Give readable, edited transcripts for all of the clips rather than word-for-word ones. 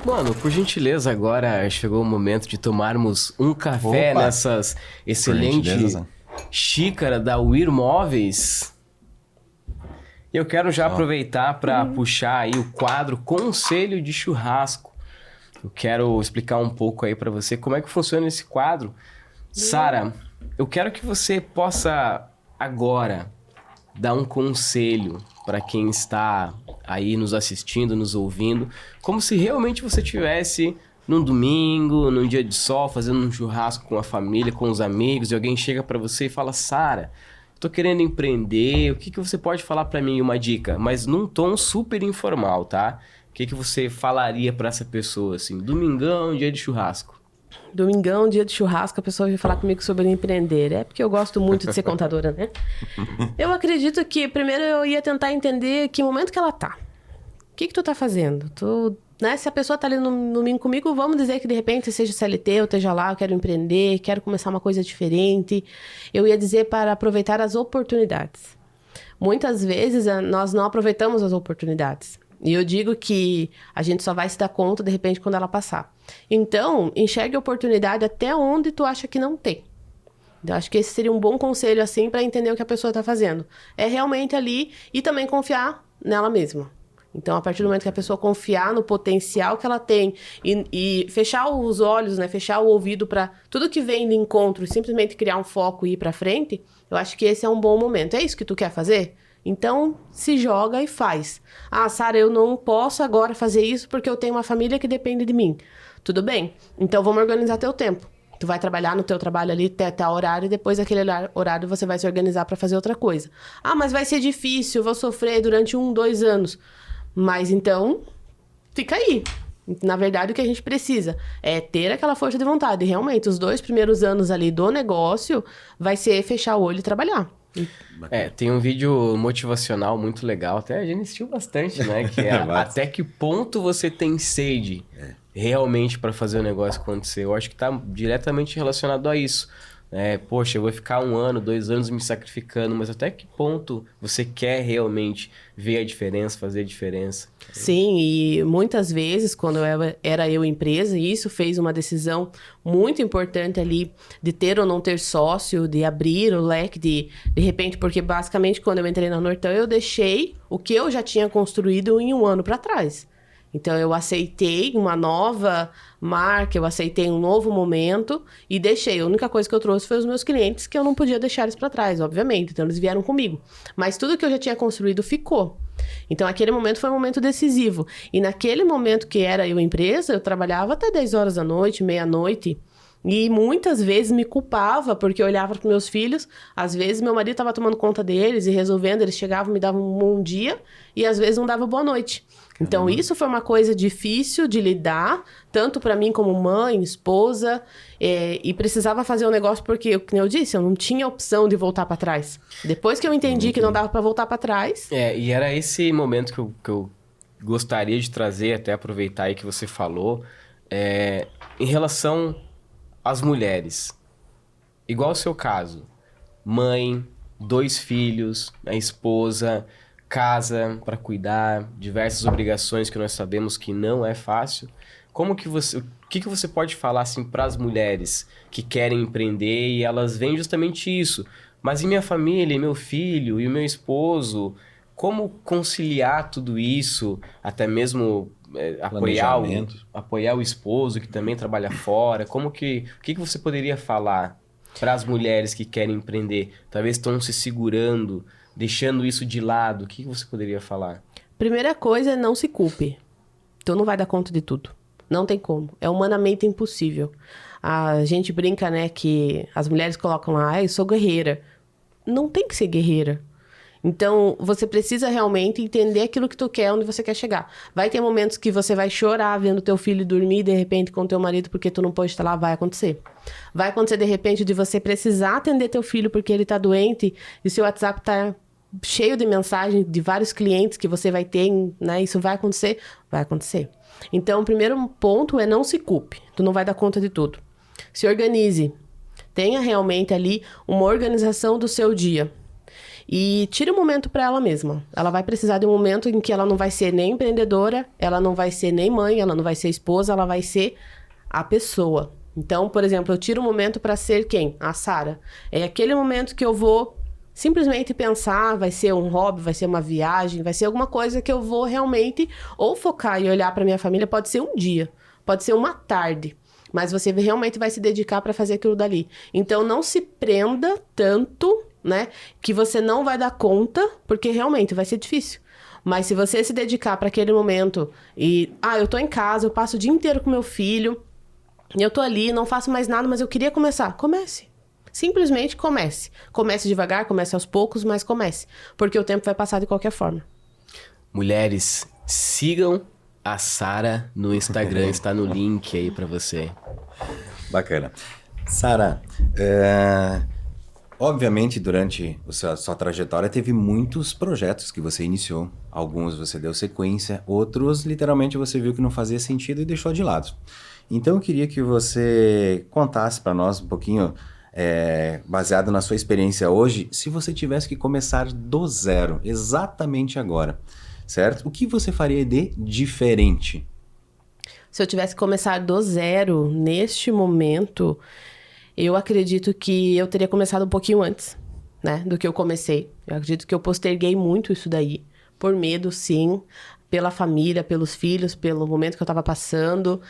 Mano, por gentileza, agora chegou o momento de tomarmos um café Opa! nessas excelente gentileza. xícara da Weir Móveis. E eu quero já aproveitar para puxar aí o quadro Conselho de Churrasco. Eu quero explicar um pouco aí para você como é que funciona esse quadro. Sara, eu quero que você possa agora dar um conselho para quem está aí nos assistindo, nos ouvindo, como se realmente você tivesse num domingo, num dia de sol, fazendo um churrasco com a família, com os amigos, e alguém chega para você e fala: Sara, tô querendo empreender, o que que você pode falar para mim, uma dica, mas num tom super informal, tá? O que que você falaria para essa pessoa, assim, domingão, dia de churrasco? Domingão, dia de churrasco, a pessoa veio falar comigo sobre empreender. É porque eu gosto muito de ser contadora, né? Eu acredito que primeiro eu ia tentar entender que momento que ela tá. O que tu tá fazendo? Né? Se a pessoa tá ali no domingo comigo, vamos dizer que de repente seja CLT, eu esteja lá, eu quero empreender, quero começar uma coisa diferente. Eu ia dizer para aproveitar as oportunidades. Muitas vezes nós não aproveitamos as oportunidades. E eu digo que a gente só vai se dar conta, de repente, quando ela passar. Então, enxergue a oportunidade até onde tu acha que não tem. Eu acho que esse seria um bom conselho, assim, para entender o que a pessoa está fazendo. É realmente ali e também confiar nela mesma. Então, a partir do momento que a pessoa confiar no potencial que ela tem e fechar os olhos, né, fechar o ouvido para tudo que vem de encontro e simplesmente criar um foco e ir para frente, eu acho que esse é um bom momento. É isso que tu quer fazer? Então, se joga e faz. Ah, Sara, eu não posso agora fazer isso porque eu tenho uma família que depende de mim. Tudo bem. Então, vamos organizar teu tempo. Tu vai trabalhar no teu trabalho ali até horário e depois daquele horário você vai se organizar para fazer outra coisa. Ah, mas vai ser difícil, vou sofrer durante 1, 2 anos. Mas então, fica aí. Na verdade, o que a gente precisa é ter aquela força de vontade. E realmente, os 2 primeiros anos ali do negócio vai ser fechar o olho e trabalhar. Tem um vídeo motivacional muito legal, até a gente assistiu bastante, né? Que é até que ponto você tem sede realmente para fazer o negócio acontecer. Eu acho que tá diretamente relacionado a isso. Poxa, eu vou ficar 1 ano, 2 anos me sacrificando, mas até que ponto você quer realmente ver a diferença, fazer a diferença? Sim, e muitas vezes, quando era eu empresa, e isso fez uma decisão muito importante ali de ter ou não ter sócio, de abrir o leque de repente, porque basicamente quando eu entrei na Nortão, eu deixei o que eu já tinha construído em 1 ano para trás. Então, eu aceitei uma nova marca, eu aceitei um novo momento e deixei. A única coisa que eu trouxe foi os meus clientes, que eu não podia deixar eles para trás, obviamente. Então, eles vieram comigo. Mas tudo que eu já tinha construído ficou. Então, aquele momento foi um momento decisivo. E naquele momento que era eu empresa, eu trabalhava até 10 horas da noite, meia-noite. E muitas vezes me culpava, porque eu olhava para meus filhos, às vezes meu marido estava tomando conta deles e resolvendo, eles chegavam, me davam um bom dia, e às vezes não dava boa noite. Então, isso foi uma coisa difícil de lidar, tanto para mim como mãe, esposa, e precisava fazer um negócio porque, como eu disse, eu não tinha opção de voltar para trás. Depois que eu entendi que não dava para voltar para trás... E era esse momento que eu gostaria de trazer, até aproveitar aí que você falou, em relação às mulheres. Igual o seu caso, mãe, 2 filhos, a esposa, casa para cuidar, diversas obrigações que nós sabemos que não é fácil. O que que você pode falar assim para as mulheres que querem empreender e elas veem justamente isso? Mas e minha família, e meu filho, e o meu esposo? Como conciliar tudo isso? Até mesmo apoiar o esposo que também trabalha fora? O que que você poderia falar para as mulheres que querem empreender? Talvez estão se segurando, deixando isso de lado. O que você poderia falar? Primeira coisa é não se culpe. Tu não vai dar conta de tudo. Não tem como. É humanamente impossível. A gente brinca, né, que as mulheres colocam lá, eu sou guerreira. Não tem que ser guerreira. Então, você precisa realmente entender aquilo que tu quer, onde você quer chegar. Vai ter momentos que você vai chorar vendo teu filho dormir, de repente, com teu marido, porque tu não pode estar lá, vai acontecer. Vai acontecer, de repente, de você precisar atender teu filho porque ele tá doente e seu WhatsApp tá cheio de mensagens de vários clientes que você vai ter, né? Isso vai acontecer? Vai acontecer. Então, o primeiro ponto é não se culpe. Tu não vai dar conta de tudo. Se organize. Tenha realmente ali uma organização do seu dia. e tire um momento para ela mesma. Ela vai precisar de um momento em que ela não vai ser nem empreendedora, ela não vai ser nem mãe, ela não vai ser esposa, ela vai ser a pessoa. Então, por exemplo, eu tiro um momento para ser quem? A Sara. É aquele momento que eu vou simplesmente pensar, vai ser um hobby, vai ser uma viagem, vai ser alguma coisa que eu vou realmente ou focar e olhar para minha família. Pode ser um dia, pode ser uma tarde, mas você realmente vai se dedicar para fazer aquilo dali. Então, não se prenda tanto, né, que você não vai dar conta, porque realmente vai ser difícil. Mas se você se dedicar para aquele momento e, eu tô em casa, eu passo o dia inteiro com meu filho, eu tô ali, não faço mais nada, mas eu queria começar. Comece. Simplesmente comece. Comece devagar, comece aos poucos, mas comece. Porque o tempo vai passar de qualquer forma. Mulheres, sigam a Sara no Instagram. Está no link aí pra você. Bacana. Sara, obviamente durante a sua trajetória teve muitos projetos que você iniciou. Alguns você deu sequência, outros literalmente você viu que não fazia sentido e deixou de lado. Então eu queria que você contasse para nós um pouquinho, baseado na sua experiência hoje, se você tivesse que começar do zero, exatamente agora, certo? O que você faria de diferente? Se eu tivesse que começar do zero, neste momento, eu acredito que eu teria começado um pouquinho antes, né, do que eu comecei. Eu acredito que eu posterguei muito isso daí, por medo, sim, pela família, pelos filhos, pelo momento que eu estava passando.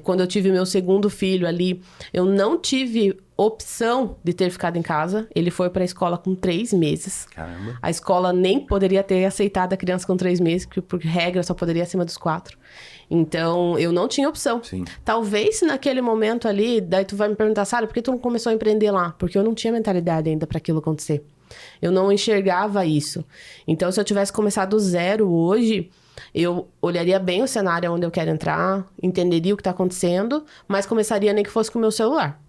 Quando eu tive meu segundo filho ali, eu não tive opção de ter ficado em casa. Ele foi para a escola com 3 meses. Caramba. A escola nem poderia ter aceitado a criança com 3 meses, porque por regra só poderia acima dos 4. Então, eu não tinha opção. Sim. Talvez se naquele momento ali, daí tu vai me perguntar, Sara, por que tu não começou a empreender lá? Porque eu não tinha mentalidade ainda para aquilo acontecer. Eu não enxergava isso. Então, se eu tivesse começado do zero hoje, eu olharia bem o cenário onde eu quero entrar, entenderia o que está acontecendo, mas começaria nem que fosse com o meu celular.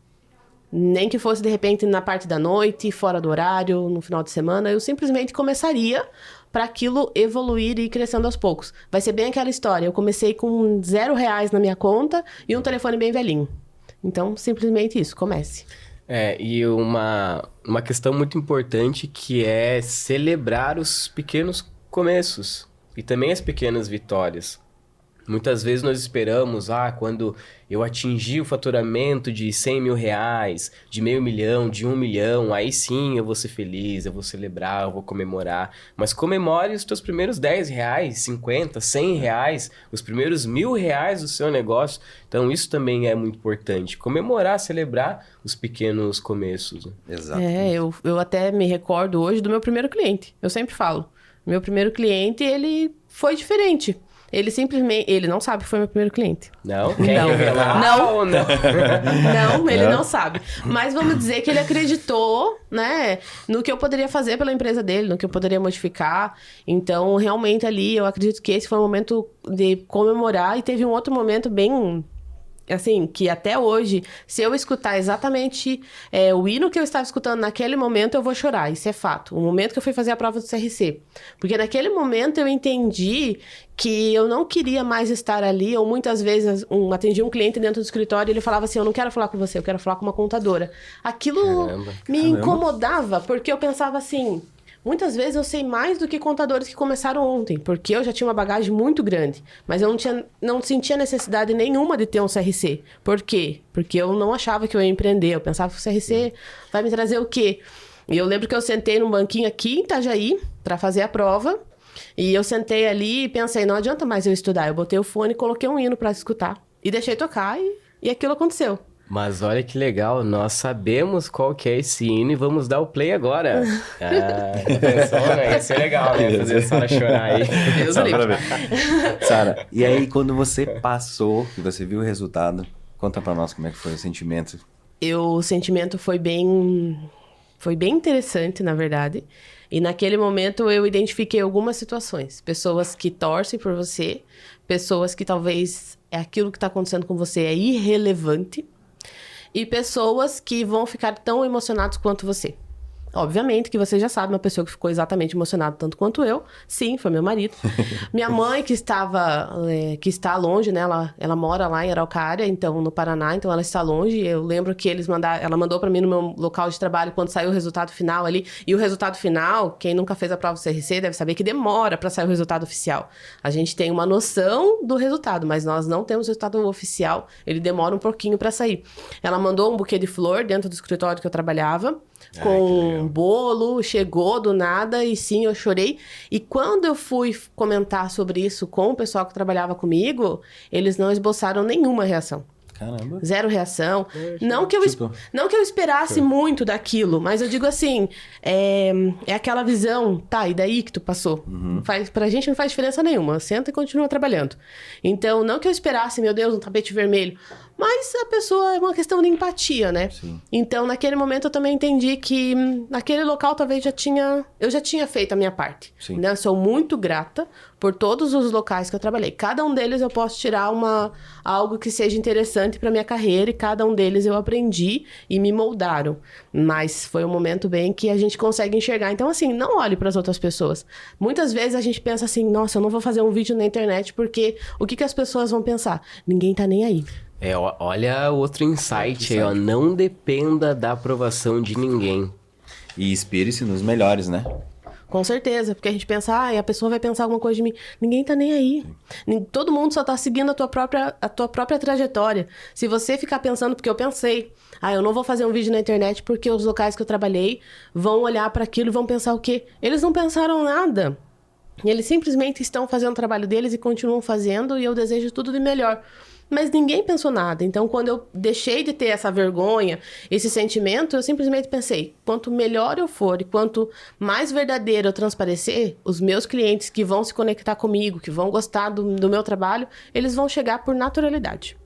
Nem que fosse, de repente, na parte da noite, fora do horário, no final de semana. Eu simplesmente começaria para aquilo evoluir e ir crescendo aos poucos. Vai ser bem aquela história. Eu comecei com R$0 na minha conta e um telefone bem velhinho. Então, simplesmente isso. Comece. E uma questão muito importante que é celebrar os pequenos começos e também as pequenas vitórias. Muitas vezes nós esperamos, quando eu atingir o faturamento de R$100 mil, de R$500 mil, de R$1 milhão, aí sim eu vou ser feliz, eu vou celebrar, eu vou comemorar. Mas comemore os teus primeiros R$10, 50, R$100, os primeiros R$1.000 do seu negócio. Então isso também é muito importante. Comemorar, celebrar os pequenos começos. Exato. Eu até me recordo hoje do meu primeiro cliente. Eu sempre falo. Meu primeiro cliente, ele foi diferente. Ele simplesmente... Ele não sabe que foi meu primeiro cliente. Não? Quer revelar? Não. Ou não? Não, ele não sabe. Mas vamos dizer que ele acreditou, né, no que eu poderia fazer pela empresa dele, no que eu poderia modificar. Então, realmente ali, eu acredito que esse foi um momento de comemorar. E teve um outro momento bem... Assim, que até hoje, se eu escutar exatamente o hino que eu estava escutando naquele momento, eu vou chorar. Isso é fato. O momento que eu fui fazer a prova do CRC. Porque naquele momento eu entendi que eu não queria mais estar ali. Ou muitas vezes, atendi um cliente dentro do escritório e ele falava assim, eu não quero falar com você, eu quero falar com uma contadora. Aquilo me incomodava, porque eu pensava assim... Muitas vezes eu sei mais do que contadores que começaram ontem, porque eu já tinha uma bagagem muito grande, mas eu não sentia necessidade nenhuma de ter um CRC. Por quê? Porque eu não achava que eu ia empreender, eu pensava que o CRC vai me trazer o quê? E eu lembro que eu sentei num banquinho aqui em Itajaí para fazer a prova, e eu sentei ali e pensei, não adianta mais eu estudar. Eu botei o fone e coloquei um hino para escutar, e deixei tocar, e aquilo aconteceu. Mas olha que legal, nós sabemos qual que é esse hino e vamos dar o play agora. Atenção, né? Isso é legal, né? Fazer a Sara chorar aí. Sara, e aí quando você passou, que você viu o resultado, conta pra nós como é que foi o sentimento. O sentimento foi bem interessante, na verdade. E naquele momento eu identifiquei algumas situações. Pessoas que torcem por você, pessoas que talvez aquilo que está acontecendo com você é irrelevante. E pessoas que vão ficar tão emocionadas quanto você. Obviamente que você já sabe, uma pessoa que ficou exatamente emocionada tanto quanto eu. Sim, foi meu marido. Minha mãe, que está longe, né? Ela mora lá em Araucária, então, no Paraná, então ela está longe. Eu lembro que ela mandou para mim no meu local de trabalho quando saiu o resultado final ali. E o resultado final, quem nunca fez a prova do CRC deve saber que demora para sair o resultado oficial. A gente tem uma noção do resultado, mas nós não temos o resultado oficial. Ele demora um pouquinho para sair. Ela mandou um buquê de flor dentro do escritório que eu trabalhava, com um bolo, chegou do nada, e sim, eu chorei. E quando eu fui comentar sobre isso com o pessoal que trabalhava comigo, eles não esboçaram nenhuma reação. Caramba. Zero reação. Não que eu esperasse muito daquilo, mas eu digo assim, é aquela visão, tá, e daí que tu passou? Pra gente não faz diferença nenhuma, senta e continua trabalhando. Então, não que eu esperasse, meu Deus, um tapete vermelho, mas a pessoa é uma questão de empatia, né? Sim. Então, naquele momento, eu também entendi que naquele local talvez eu já tinha feito a minha parte. Sim. Né? Eu sou muito grata por todos os locais que eu trabalhei. Cada um deles eu posso tirar algo que seja interessante para minha carreira, e cada um deles eu aprendi e me moldaram. Mas foi um momento bem que a gente consegue enxergar. Então, assim, não olhe para as outras pessoas. Muitas vezes a gente pensa assim, nossa, eu não vou fazer um vídeo na internet porque o que as pessoas vão pensar? Ninguém tá nem aí. Olha outro insight aí, ó. Não dependa da aprovação de ninguém. E inspire-se nos melhores, né? Com certeza, porque a gente pensa, a pessoa vai pensar alguma coisa de mim. Ninguém tá nem aí. Todo mundo só tá seguindo a tua própria trajetória. Se você ficar pensando, porque eu pensei, eu não vou fazer um vídeo na internet porque os locais que eu trabalhei vão olhar para aquilo e vão pensar o quê? Eles não pensaram nada. Eles simplesmente estão fazendo o trabalho deles e continuam fazendo, e eu desejo tudo de melhor. Mas ninguém pensou nada. Então, quando eu deixei de ter essa vergonha, esse sentimento, eu simplesmente pensei, quanto melhor eu for e quanto mais verdadeiro eu transparecer, os meus clientes que vão se conectar comigo, que vão gostar do meu trabalho, eles vão chegar por naturalidade.